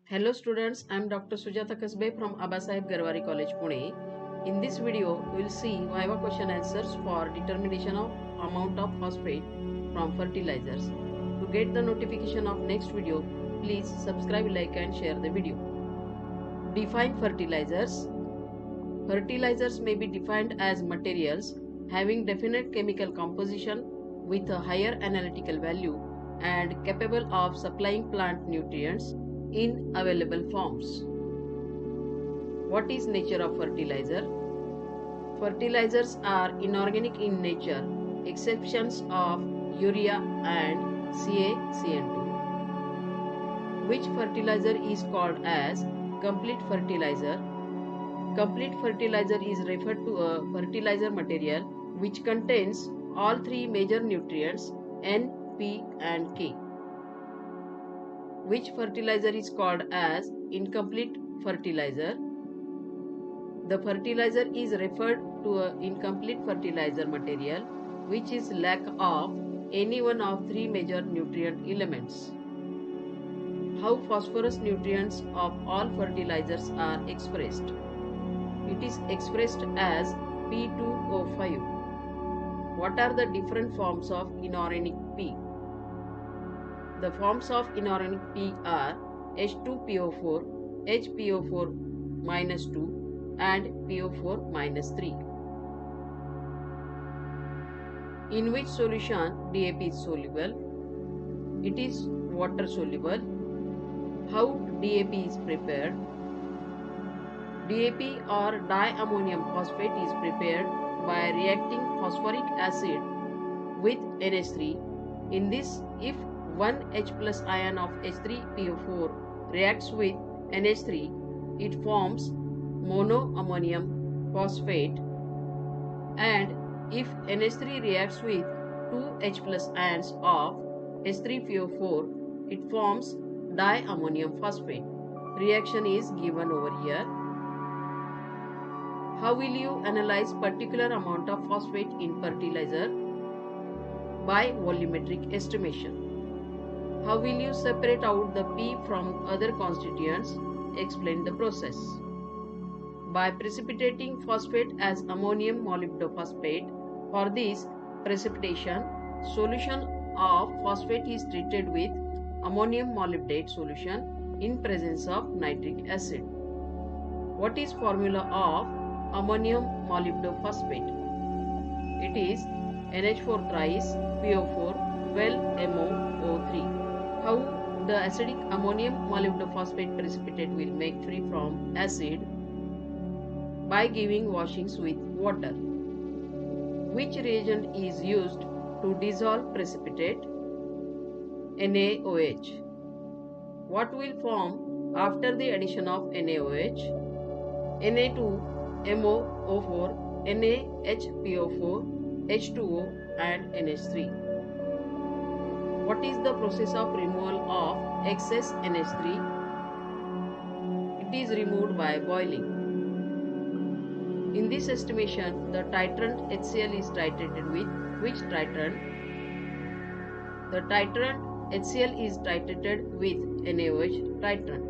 Hello students, I am Dr. Sujata Kasabe from ABASAHEB GARWARE College, Pune. In this video, we will see viva question answers for determination of amount of phosphate from fertilizers. To get the notification of next video, please subscribe, like and share the video. Define fertilizers. Fertilizers may be defined as materials having definite chemical composition with a higher analytical value and capable of supplying plant nutrients in available forms. What is nature of fertilizer? Fertilizers are inorganic in nature, exceptions of urea and CaCN2. Which fertilizer is called as complete fertilizer? Complete fertilizer is referred to a fertilizer material which contains all three major nutrients N, P and K. Which fertilizer is called as incomplete fertilizer? The fertilizer is referred to an incomplete fertilizer material which is lack of any one of three major nutrient elements. How phosphorus nutrients of all fertilizers are expressed? It is expressed as P2O5. What are the different forms of inorganic P? The forms of inorganic P are H2PO4, HPO4-2 and PO4-3. In which solution DAP is soluble? It is water soluble. How DAP is prepared? DAP or diammonium phosphate is prepared by reacting phosphoric acid with NH3. In this, if 1 H plus ion of H3PO4 reacts with NH3, it forms monoammonium phosphate, and if NH3 reacts with 2 H plus ions of H3PO4, it forms diammonium phosphate. Reaction is given over here. How will you analyze particular amount of phosphate in fertilizer? By volumetric estimation. How will you separate out the P from other constituents? Explain the process. By precipitating phosphate as ammonium molybdophosphate. For this precipitation, solution of phosphate is treated with ammonium molybdate solution in presence of nitric acid. What is formula of ammonium molybdophosphate? It is NH4 thrice PO4 12MoO3. How the acidic ammonium molybdophosphate precipitate will make free from acid? By giving washings with water. Which reagent is used to dissolve precipitate? NaOH. What will form after the addition of NaOH? Na2MoO4, NaHPO4, H2O and NH3. What is the process of removal of excess NH3? It is removed by boiling. In this estimation, the titrant HCl is titrated with which titrant? The titrant HCl is titrated with NaOH titrant.